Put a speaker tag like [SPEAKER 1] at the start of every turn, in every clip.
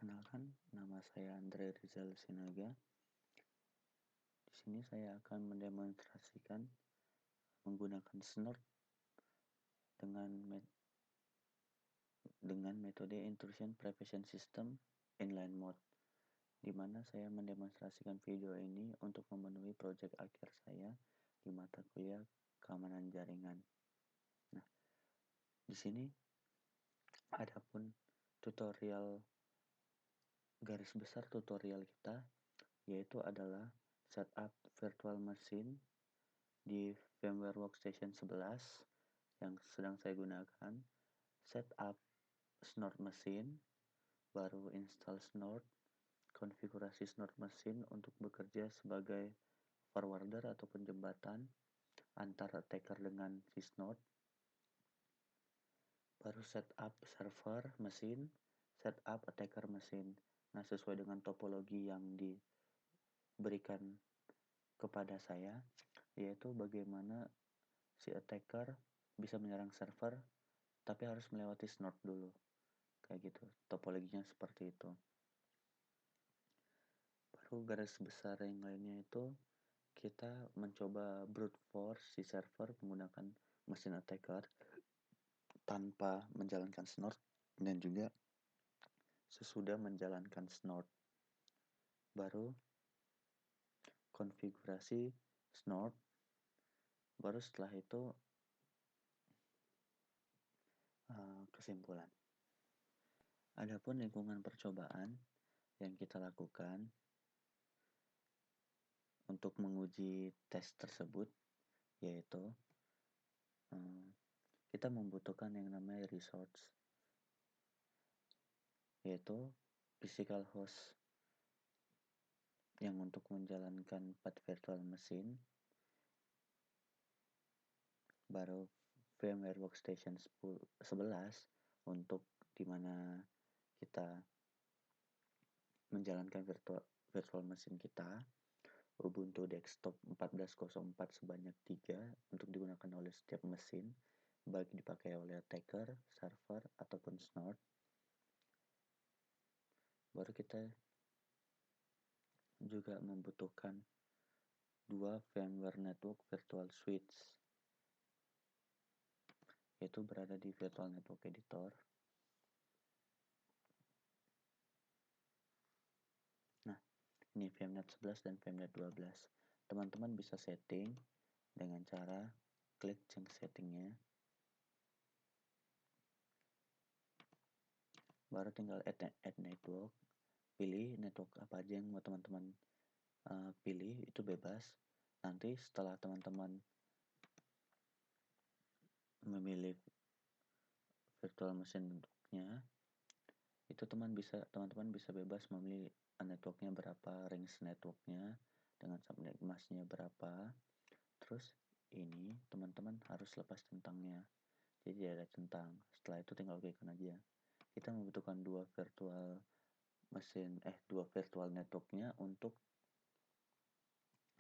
[SPEAKER 1] Perkenalkan, nama saya Andre Rizal Sinaga. Di sini saya akan mendemonstrasikan menggunakan Snort dengan metode Intrusion Prevention System inline mode, di mana saya mendemonstrasikan video ini untuk memenuhi proyek akhir saya di mata kuliah keamanan jaringan. Nah, di sini adapun garis besar tutorial kita yaitu adalah setup virtual machine di VMware Workstation 11 yang sedang saya gunakan, setup Snort machine, baru install Snort, konfigurasi Snort machine untuk bekerja sebagai forwarder ataupun jembatan antar attacker dengan si Snort, baru setup server mesin, setup attacker mesin. Nah, sesuai dengan topologi yang diberikan kepada saya, yaitu bagaimana si attacker bisa menyerang server tapi harus melewati Snort dulu. Kayak gitu, topologinya seperti itu. Baru garis besar yang lainnya itu kita mencoba brute force si server menggunakan mesin attacker tanpa menjalankan Snort, dan juga sesudah menjalankan Snort baru konfigurasi Snort, baru setelah itu kesimpulan. Adapun lingkungan percobaan yang kita lakukan untuk menguji tes tersebut yaitu kita membutuhkan yang namanya resource, yaitu physical host yang untuk menjalankan path virtual machine, baru VMware Workstation 11 untuk dimana kita menjalankan virtual machine kita, Ubuntu Desktop 14.04 sebanyak 3 untuk digunakan oleh setiap mesin, baik dipakai oleh attacker, server, ataupun Snort. Baru kita juga membutuhkan 2 VMware Network Virtual Switch, yaitu berada di Virtual Network Editor. Nah, ini VMnet 11 dan VMnet 12. Teman-teman bisa setting dengan cara klik junk settingnya, baru tinggal add network, pilih network apa aja yang mau teman-teman pilih, itu bebas. Nanti setelah teman-teman memilih virtual machine networknya, itu teman-teman bisa bebas memilih networknya berapa, range networknya dengan subnet masknya berapa. Terus ini teman-teman harus lepas centangnya, jadi ada centang. Setelah itu tinggal klikkan aja. Kita membutuhkan dua virtual networknya untuk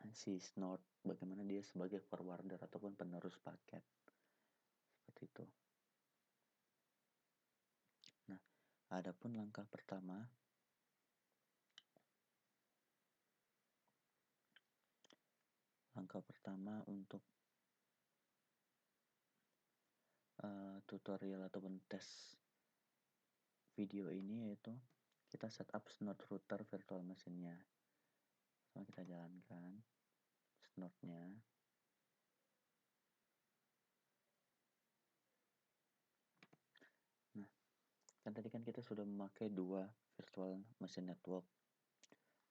[SPEAKER 1] si Snort, bagaimana dia sebagai forwarder ataupun penerus paket, seperti itu. Nah, adapun langkah pertama untuk tutorial ataupun tes video ini yaitu kita setup Snort router virtual machine-nya. Sama kita jalankan Snort-nya. Nah, kan tadi kan kita sudah memakai 2 virtual machine network.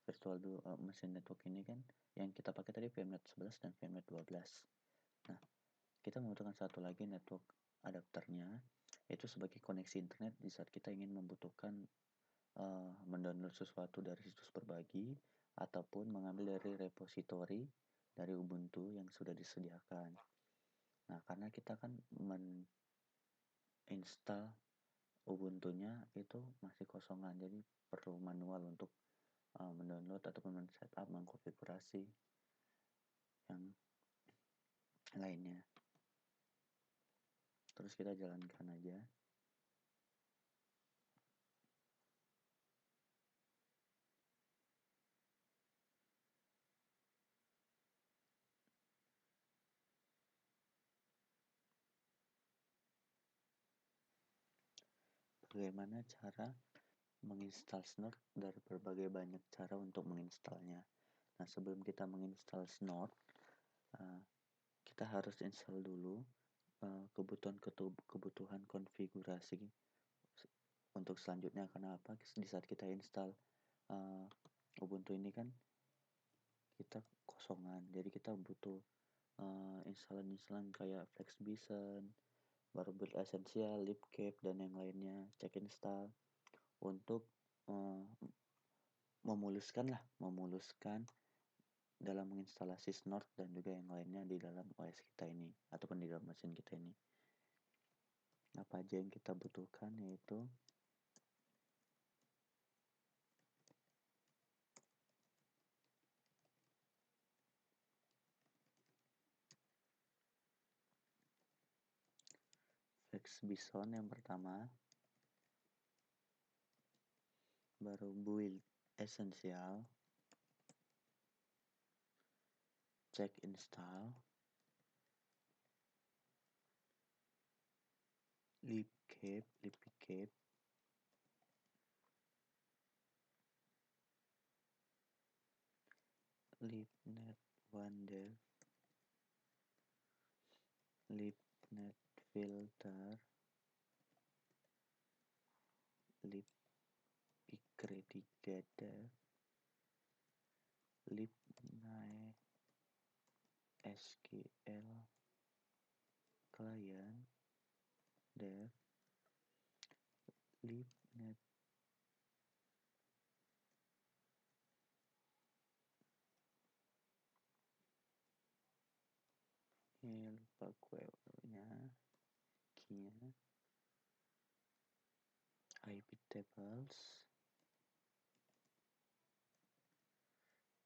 [SPEAKER 1] Virtual machine network ini kan yang kita pakai tadi VMnet 11 dan VMnet 12. Nah, kita membutuhkan satu lagi network adapternya, yaitu sebagai koneksi internet di saat kita ingin membutuhkan mendownload sesuatu dari situs berbagi ataupun mengambil dari repository dari Ubuntu yang sudah disediakan. Nah, karena kita kan install Ubuntu-nya itu masih kosongan, jadi perlu manual untuk mendownload ataupun men-setup, mengkonfigurasi yang lainnya. Terus kita jalankan aja. bagaimana cara menginstal Snort dari berbagai banyak cara untuk menginstalnya. Nah, sebelum kita menginstal Snort, kita harus install dulu kebutuhan konfigurasi untuk selanjutnya. Karena apa? Di saat kita install Ubuntu ini kan kita kosongan, jadi kita butuh instalan kayak FlexBison, baru build essential, libcape, dan yang lainnya, check install untuk memuluskan dalam menginstalasi Snort dan juga yang lainnya di dalam OS kita ini ataupun di dalam mesin kita ini. Apa aja yang kita butuhkan, yaitu FlexBison yang pertama, baru build essential, check install, libcape, libnet wander, libnet filter, libicretigator, libnai SQL client, dev, libnet lupa nya keynya, IP tables,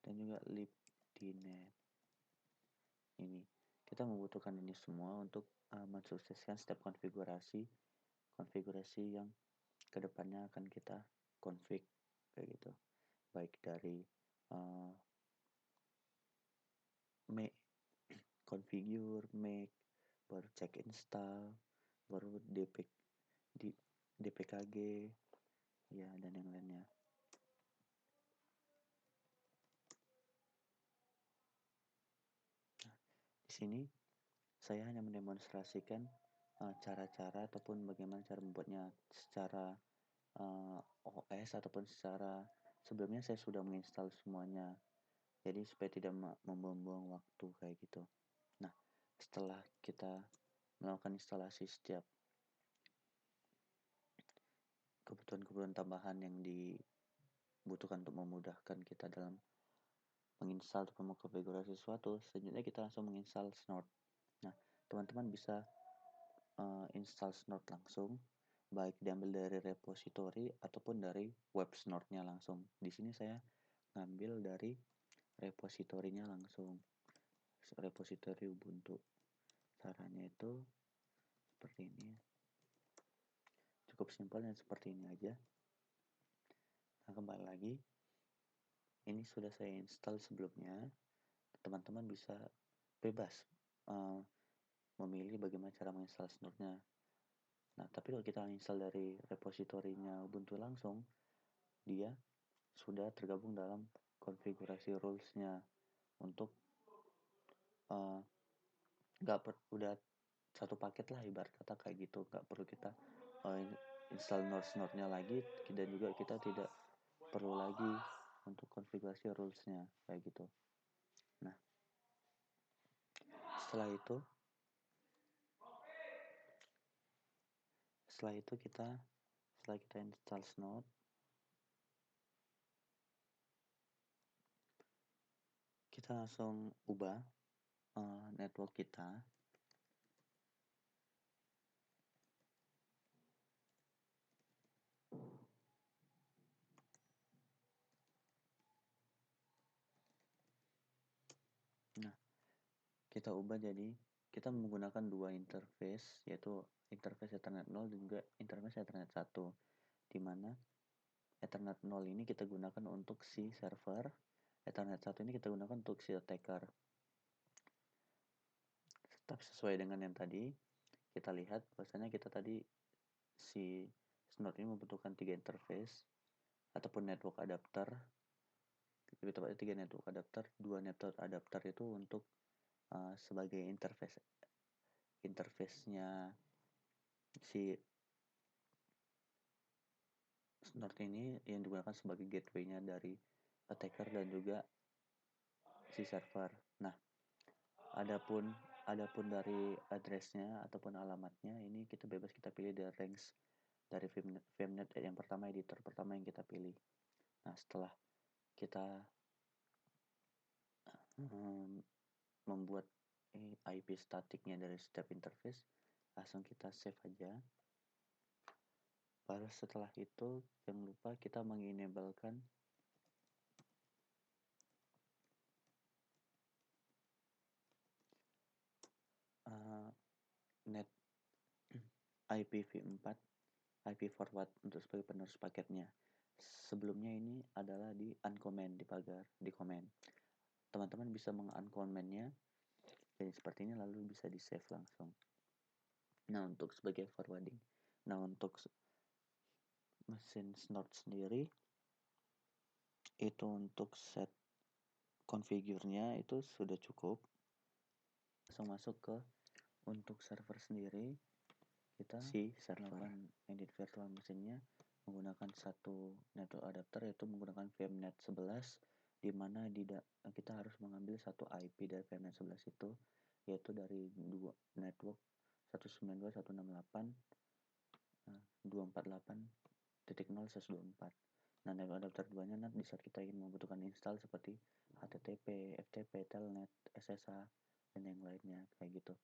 [SPEAKER 1] dan juga libdnet. Ini kita membutuhkan ini semua untuk mensukseskan step konfigurasi yang kedepannya akan kita config kayak gitu, baik dari make, configure, make, baru check install, baru dpkg, ya, dan yang lainnya. Nah, di sini saya hanya mendemonstrasikan cara-cara ataupun bagaimana cara membuatnya secara OS ataupun secara sebelumnya saya sudah menginstal semuanya. Jadi supaya tidak membuang-buang waktu kayak gitu. Nah, setelah kita melakukan instalasi setiap kebutuhan-kebutuhan tambahan yang dibutuhkan untuk memudahkan kita dalam menginstal atau mengkonfigurasi sesuatu, selanjutnya kita langsung menginstal Snort. Nah, teman-teman bisa install Snort langsung, baik diambil dari repository ataupun dari web Snort-nya langsung. Di sini saya ngambil dari repositorinya langsung, repositori Ubuntu. Caranya itu seperti ini, cukup simpel dan seperti ini aja. Nah, kembali lagi, ini sudah saya install sebelumnya. Teman-teman bisa bebas memilih bagaimana cara menginstal Snort-nya. Nah, tapi kalau kita install dari repositorinya Ubuntu langsung, dia sudah tergabung dalam konfigurasi rules-nya untuk udah satu paket lah, ibarat kata kayak gitu. Nggak perlu kita install Snort-nya lagi, dan juga kita tidak perlu lagi untuk konfigurasi rules-nya kayak gitu. Nah, setelah kita install Snort, kita langsung ubah network kita. Nah, kita ubah jadi kita menggunakan dua interface, yaitu interface Ethernet 0 dan juga interface Ethernet 1, di mana Ethernet 0 ini kita gunakan untuk si server, Ethernet 1 ini kita gunakan untuk si attacker. Tetap sesuai dengan yang tadi, kita lihat bahwasanya kita tadi si Node ini membutuhkan 3 interface ataupun network adapter. Lebih tepatnya 3 network adapter, 2 network adapter itu untuk sebagai interface-nya si Node ini yang digunakan sebagai gateway-nya dari attacker dan juga si server. Nah, adapun dari address-nya ataupun alamatnya ini kita bebas kita pilih dari range dari VMnet yang pertama, editor pertama yang kita pilih. Nah, setelah kita membuat IP statiknya dari setiap interface, langsung kita save aja. Baru setelah itu jangan lupa kita mengenablekan net IPv4 IP forward untuk sebagai penerus paketnya. Sebelumnya ini adalah di uncomment, di pagar, di comment. Teman-teman bisa meng-uncommentnya jadi seperti ini, lalu bisa di save langsung. Nah, untuk sebagai forwarding. Nah, untuk mesin Node sendiri itu untuk set configure-nya itu sudah cukup. Langsung masuk ke untuk server sendiri, kita server edit virtual mesinnya menggunakan satu network adapter, yaitu menggunakan VMnet 11, di mana kita harus mengambil satu IP dari VMnet 11 itu, yaitu dari dua network 192.168.248.0/124. Nah, network adapter 2-nya nanti di saat kita ingin membutuhkan install seperti HTTP, FTP, Telnet, SSH, dan yang lainnya kayak gitu.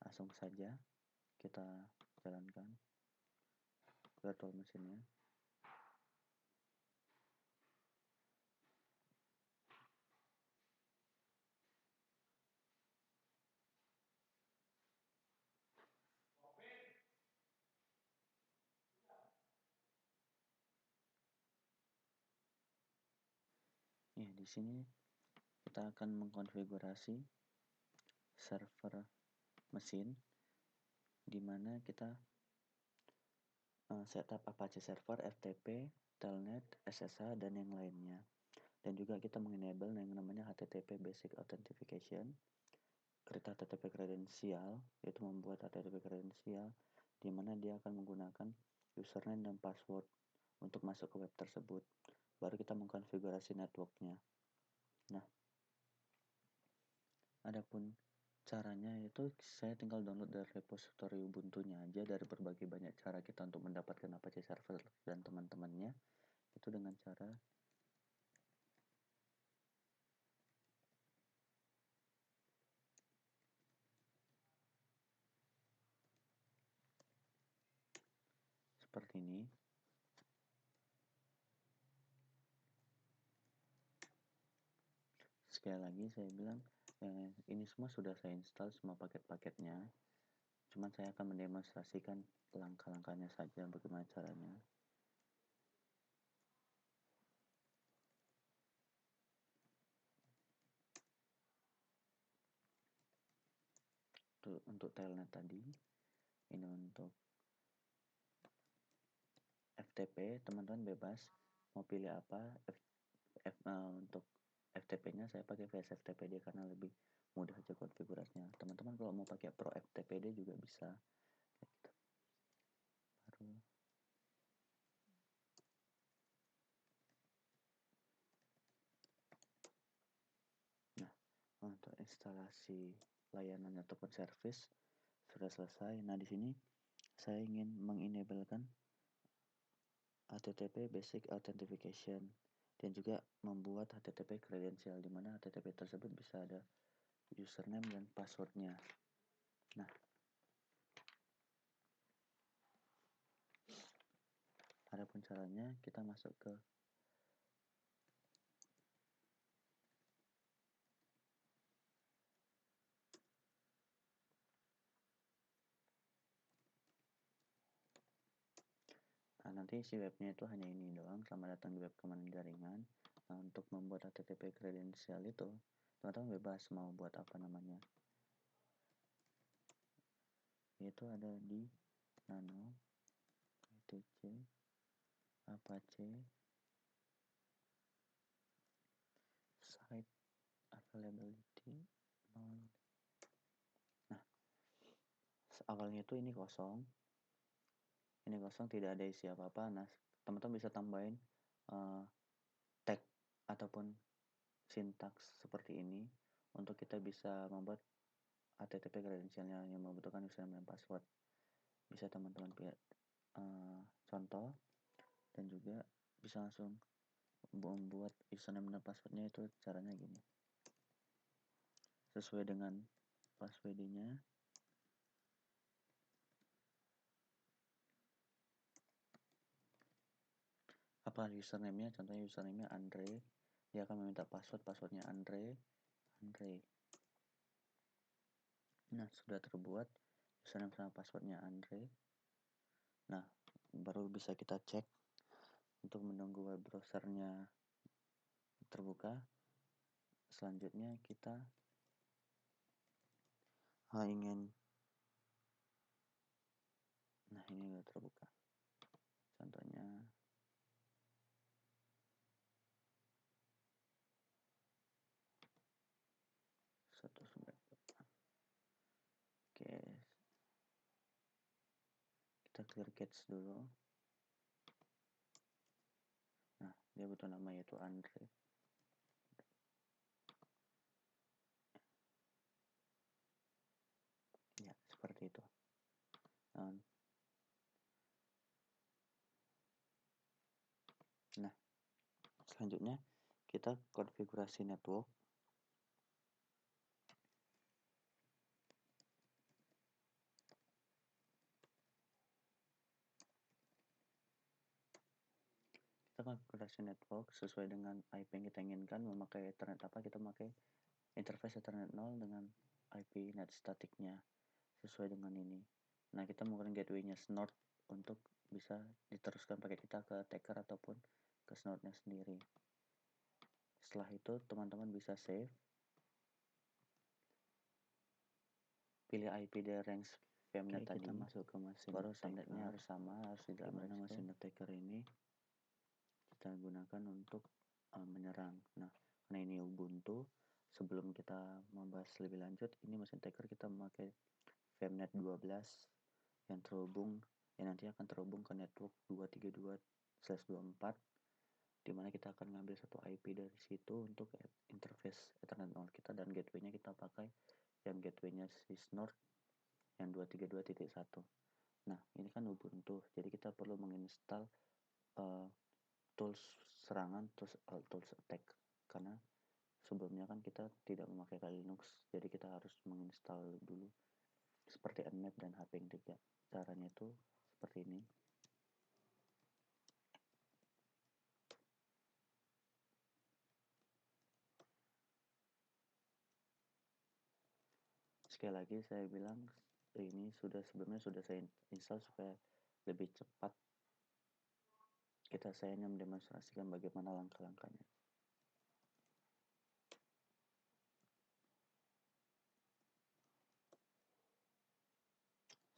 [SPEAKER 1] Langsung saja kita jalankan virtual mesinnya. Ya, di sini kita akan mengkonfigurasi server mesin, di mana kita setup Apache server, FTP, Telnet, SSH, dan yang lainnya. Dan juga kita mengenable yang namanya HTTP Basic Authentication, create HTTP kredensial, yaitu membuat HTTP kredensial, di mana dia akan menggunakan username dan password untuk masuk ke web tersebut. Baru kita mengkonfigurasi networknya. Nah, adapun caranya itu saya tinggal download dari repository Ubuntu-nya aja. Dari berbagai banyak cara kita untuk mendapatkan Apache server dan teman-temannya, itu dengan cara seperti ini. Sekali lagi saya bilang, ini semua sudah saya install semua paket-paketnya. Cuman saya akan mendemonstrasikan langkah-langkahnya saja bagaimana caranya. Untuk telnet tadi, ini untuk FTP, teman-teman bebas mau pilih apa. Untuk FTP-nya saya pakai VSFTPD karena lebih mudah aja konfigurasinya. Teman-teman kalau mau pakai Pro FTPD juga bisa. Gitu. Baru nah, untuk instalasi layanan ataupun service sudah selesai. Nah, di sini saya ingin mengenablekan HTTP Basic Authentication dan juga membuat HTTP kredensial, di mana HTTP tersebut bisa ada username dan passwordnya. Nah, adapun caranya kita masuk ke nanti si webnya itu hanya ini doang, selamat datang di web keamanan jaringan. Nah, untuk membuat HTTP kredensial itu teman-teman bebas mau buat apa namanya, itu ada di nano etc apache site availability non. Nah, awalnya itu ini kosong, tidak ada isi apa-apa. Nah, teman-teman bisa tambahin tag ataupun sintaks seperti ini untuk kita bisa membuat HTTP credentialnya yang membutuhkan username dan password. Bisa teman-teman contoh, dan juga bisa langsung membuat username dan passwordnya. Itu caranya gini, sesuai dengan passwordnya. Apa username-nya? Contohnya username-nya Andre, dia akan meminta passwordnya Andre. Nah, sudah terbuat username sama passwordnya Andre. Nah, baru bisa kita cek untuk menunggu web browsernya terbuka. Selanjutnya kita ingin, nah ini udah terbuka, contohnya satu sumber. Oke, kita clear cache dulu. Nah, dia butuh nama yaitu Andre. Ya, seperti itu. Nah, selanjutnya kita konfigurasi network. Kita konfigurasi network sesuai dengan IP yang kita inginkan. Memakai Ethernet apa, kita memakai interface Ethernet 0 dengan IP net statiknya sesuai dengan ini. Nah, kita menggunakan gateway-nya Snort untuk bisa diteruskan pakai kita ke taker ataupun ke Snort-nya sendiri. Setelah itu teman-teman bisa save, pilih IP dari range VMnet tadi, kita masuk ke mesin, baru subnetnya harus sama, harus di dalam mesin attacker ini kita gunakan untuk menyerang. Nah, karena ini Ubuntu, sebelum kita membahas lebih lanjut, ini mesin attacker kita memakai VMnet 12 yang terhubung, yang nanti akan terhubung ke network 232/24, dimana kita akan ngambil satu IP dari situ untuk interface Ethernet 0 kita, dan gateway-nya kita pakai yang gateway-nya Snort yang 232.1. Nah, ini kan Ubuntu, jadi kita perlu menginstal tools serangan, tools attack, karena sebelumnya kan kita tidak memakai Linux, jadi kita harus menginstal dulu seperti Nmap dan Hping 3. Caranya itu seperti ini. Sekali lagi saya bilang, ini sebelumnya sudah saya install supaya lebih cepat. Saya hanya mendemonstrasikan bagaimana langkah-langkahnya.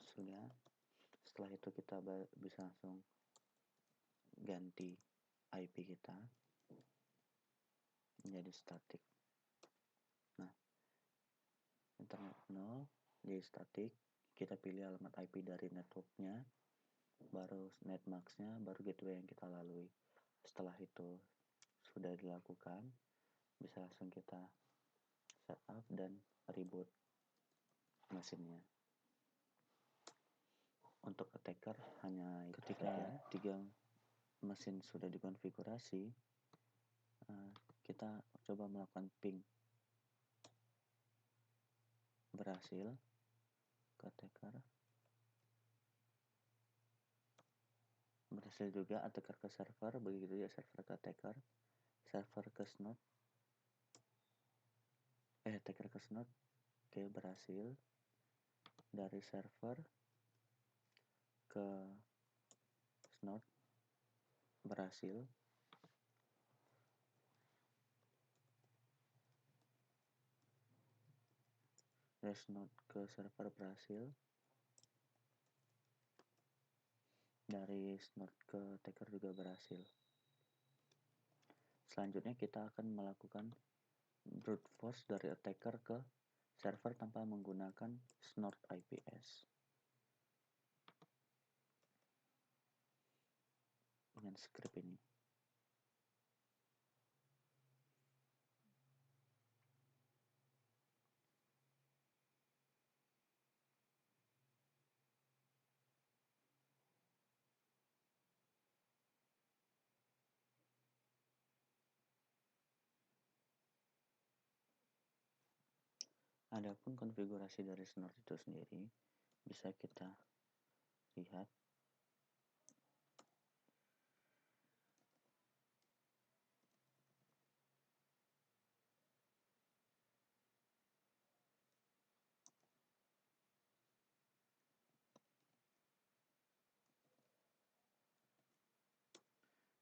[SPEAKER 1] Sudah. Setelah itu kita bisa langsung ganti IP kita menjadi statik. Nah, internet 0 jadi statik, kita pilih alamat IP dari networknya, baru netmasknya, baru gateway yang kita lalui. Setelah itu sudah dilakukan, bisa langsung kita setup dan reboot mesinnya. Untuk attacker hanya ketika 3 mesin sudah dikonfigurasi, kita coba melakukan ping, berhasil ke attacker, berhasil juga attacker ke server, begitu ya server ke attacker, server ke Snort, attacker ke Snort. Oke, berhasil. Dari server ke Snort berhasil. Dari Snort ke server berhasil. dari snort ke attacker juga berhasil. Selanjutnya kita akan melakukan brute force dari attacker ke server tanpa menggunakan snort IPS. Dengan script ini. Adapun konfigurasi dari snort itu sendiri bisa kita lihat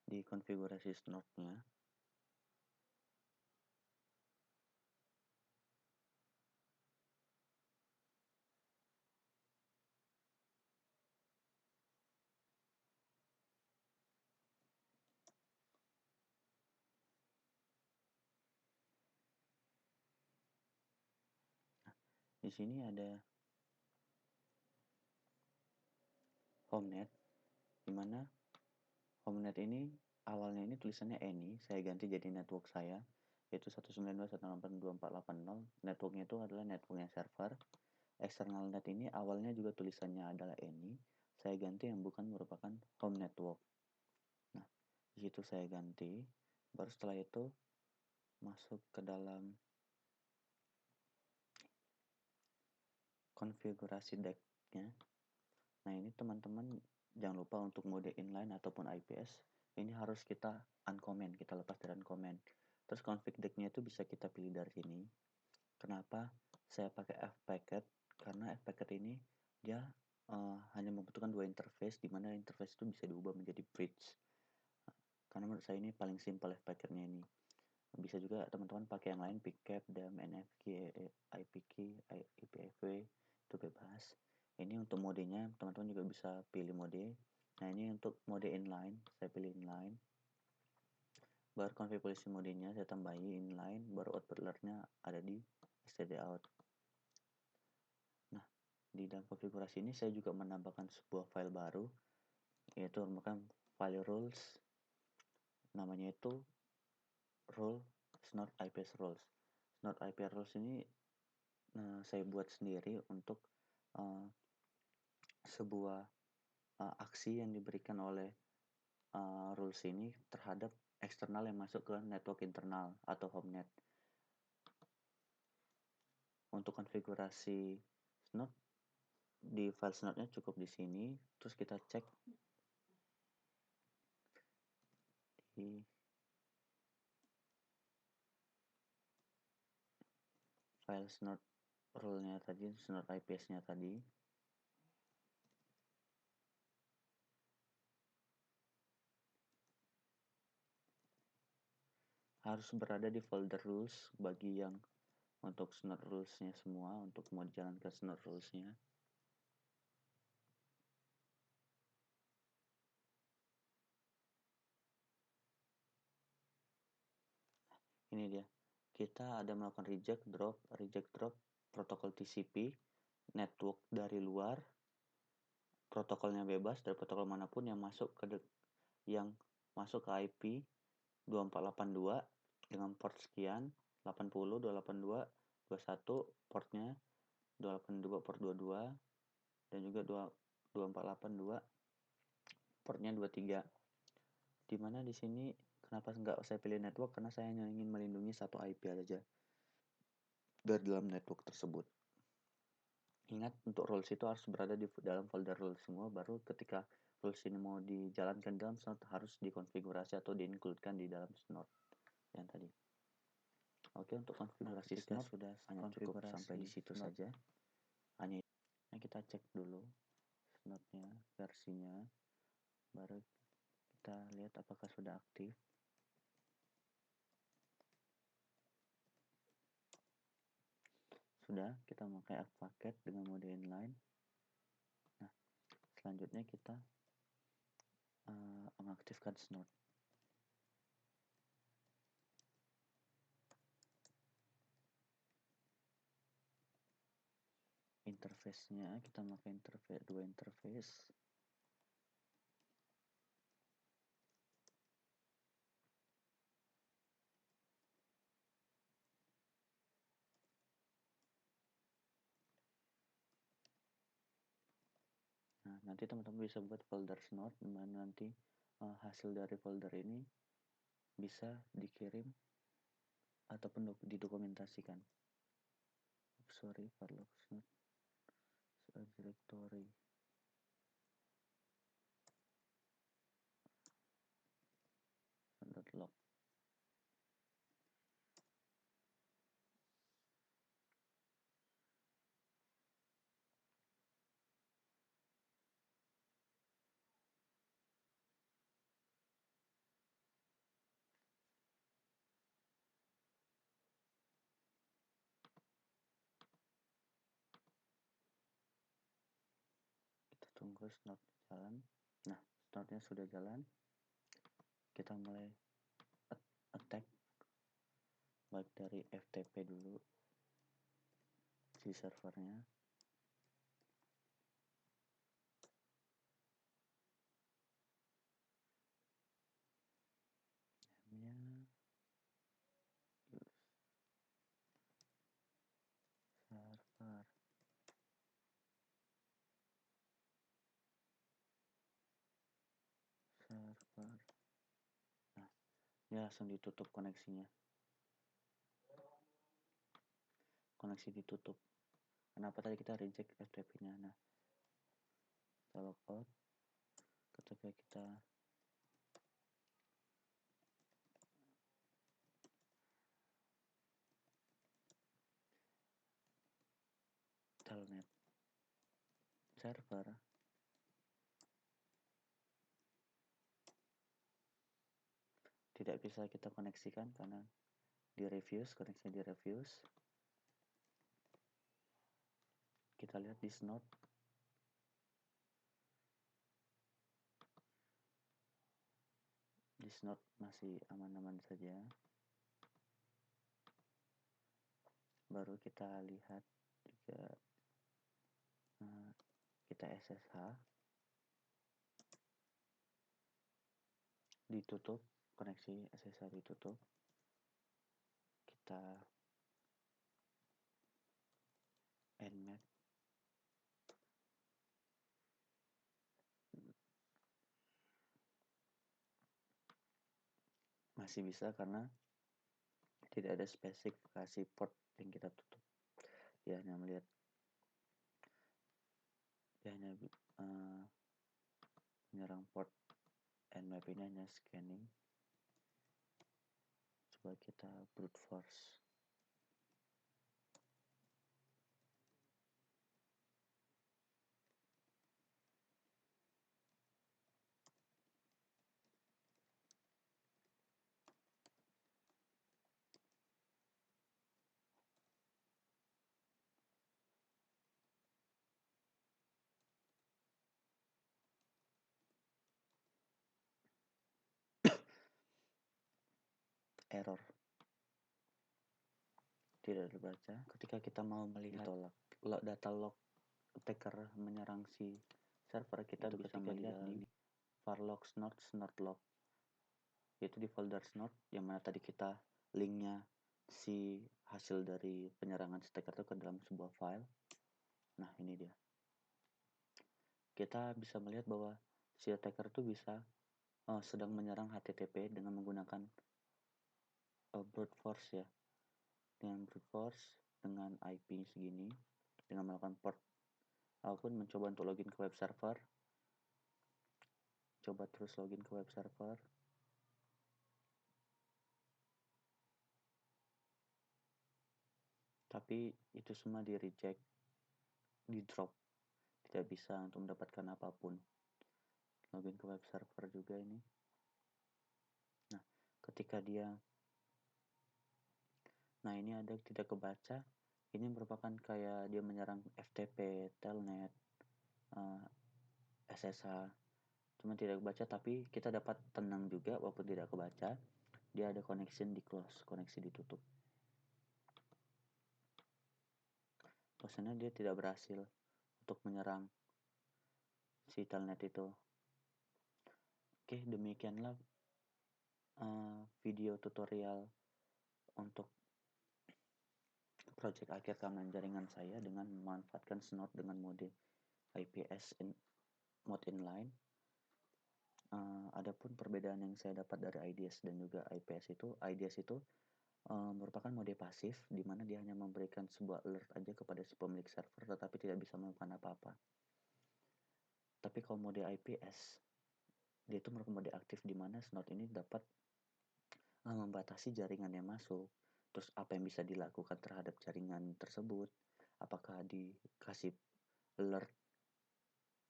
[SPEAKER 1] di konfigurasi snortnya. Di sini ada homenet, dimana homenet ini awalnya ini tulisannya any, saya ganti jadi network saya, yaitu 192.168.2.480. Networknya itu adalah networknya server. External net ini awalnya juga tulisannya adalah any, saya ganti yang bukan merupakan home network. Nah, di situ saya ganti, baru setelah itu masuk ke dalam konfigurasi deck-nya. Nah, ini teman-teman jangan lupa untuk mode inline ataupun IPS ini harus kita uncomment, kita lepas dari uncomment. Terus config deck-nya itu bisa kita pilih dari sini. Kenapa saya pakai fpacket? Karena fpacket ini dia hanya membutuhkan dua interface, di mana interface itu bisa diubah menjadi bridge. Karena menurut saya ini paling simple fpacket-nya ini. Bisa juga teman-teman pakai yang lain, pcap, dam, nfg, ipk, ipfw, itu bebas. Ini untuk modenya teman-teman juga bisa pilih mode. Nah, ini untuk mode inline, saya pilih inline. Baru konfigurasi modenya saya tambahi inline, baru output lernya ada di stdout. Nah, di dalam konfigurasi ini saya juga menambahkan sebuah file baru, yaitu merupakan file rules. Namanya itu rule snort IPS rules. Snort IPS rules ini saya buat sendiri untuk sebuah aksi yang diberikan oleh rules ini terhadap eksternal yang masuk ke network internal atau homenet. Untuk konfigurasi snort di file snort-nya cukup di sini. Terus kita cek di file snort rule-nya tadi, snort IPS-nya tadi. Harus berada di folder rules bagi yang untuk snort rules-nya semua, untuk mau dijalankan snort rules-nya. Ini dia. Kita ada melakukan reject drop protokol TCP, network dari luar, protokolnya bebas dari protokol manapun yang masuk ke IP 2482 dengan port sekian 80 282 21, portnya 282 port 22 dan juga 2482 portnya 23. Dimana di sini kenapa nggak saya pilih network, karena saya hanya ingin melindungi satu IP aja dari dalam network tersebut. Ingat, untuk rules itu harus berada di dalam folder rules semua, baru ketika rules ini mau dijalankan dalam snort harus dikonfigurasi atau diincludekan di dalam snort yang tadi. Oke, untuk konfigurasi snort sudah hanya cukup sampai di situ saja. Hanya kita cek dulu snotnya, versinya, baru kita lihat apakah sudah aktif. Sudah, kita memakai fpacket dengan mode inline. Nah, selanjutnya kita mengaktifkan snort. Interface-nya kita pakai dua interface. Nah, nanti teman-teman bisa buat folder snort, dimana nanti hasil dari folder ini bisa dikirim ataupun didokumentasikan. Sorry, farlog snort directory. .log. Kita tunggu snort jalan. Nah, snortnya sudah jalan. Kita mulai attack baik dari FTP dulu di servernya. Namanya server. Nah, dia langsung ditutup koneksinya. Koneksi ditutup. Kenapa tadi kita reject FTP-nya? Nah, kita logout. Ketika kita telnet server, tidak bisa kita koneksikan karena koneksi di refuse. Kita lihat di snort. Di snort masih aman-aman saja. Baru kita lihat juga kita SSH ditutup, koneksi SSH ditutup. Kita nmap masih bisa karena tidak ada spesifikasi port yang kita tutup. Dia hanya melihat, dia hanya menyerang port nmap ini hanya scanning. Coba kita brute force. Error tidak terbaca. Ketika kita mau melihat data log attacker menyerang si server, kita bisa melihat di farlog snort log, yaitu di folder snort yang mana tadi kita linknya si hasil dari penyerangan attacker itu ke dalam sebuah file. Nah, ini dia. Kita bisa melihat bahwa si attacker itu bisa sedang menyerang HTTP dengan menggunakan brute force ya. Dengan brute force dengan IP segini, dengan melakukan port ataupun mencoba untuk login ke web server. Coba terus login ke web server. Tapi itu semua di reject, di drop. Tidak bisa untuk mendapatkan apapun. Login ke web server juga ini. Nah, ketika dia ini ada tidak kebaca, ini merupakan kayak dia menyerang FTP, telnet, SSH. cuma tidak kebaca, tapi kita dapat tenang juga walaupun tidak kebaca. Dia ada connection di close, koneksi ditutup. Maksudnya dia tidak berhasil untuk menyerang si telnet itu. Oke, demikianlah video tutorial untuk project akhir keamanan jaringan saya dengan memanfaatkan Snort dengan mode IPS mode inline. Adapun perbedaan yang saya dapat dari IDS dan juga IPS itu, IDS itu merupakan mode pasif di mana dia hanya memberikan sebuah alert aja kepada si pemilik server tetapi tidak bisa melakukan apa-apa. Tapi kalau mode IPS, dia itu merupakan mode aktif di mana Snort ini dapat membatasi jaringan yang masuk. Terus apa yang bisa dilakukan terhadap jaringan tersebut? Apakah dikasih alert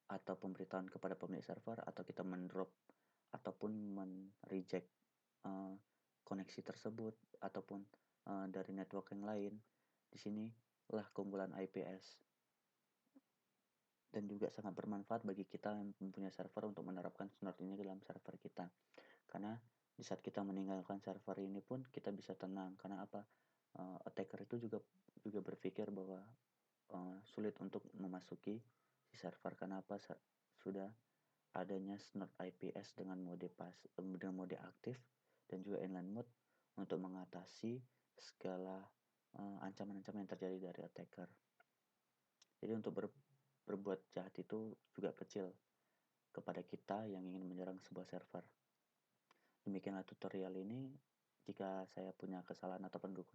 [SPEAKER 1] atau pemberitahuan kepada pemilik server, atau kita mendrop ataupun reject koneksi tersebut ataupun dari network yang lain. Di sini lah keunggulan IPS, dan juga sangat bermanfaat bagi kita yang mempunyai server untuk menerapkan Snort ini dalam server kita. Karena di saat kita meninggalkan server ini pun kita bisa tenang. Karena apa? Attacker itu juga berpikir bahwa sulit untuk memasuki si server. Karena apa? Sudah adanya Snort IPS dengan mode aktif dan juga inline mode untuk mengatasi segala ancaman-ancaman yang terjadi dari attacker. Jadi untuk berbuat jahat itu juga kecil kepada kita yang ingin menyerang sebuah server. Demikianlah tutorial ini. Jika saya punya kesalahan ataupun kekurangan,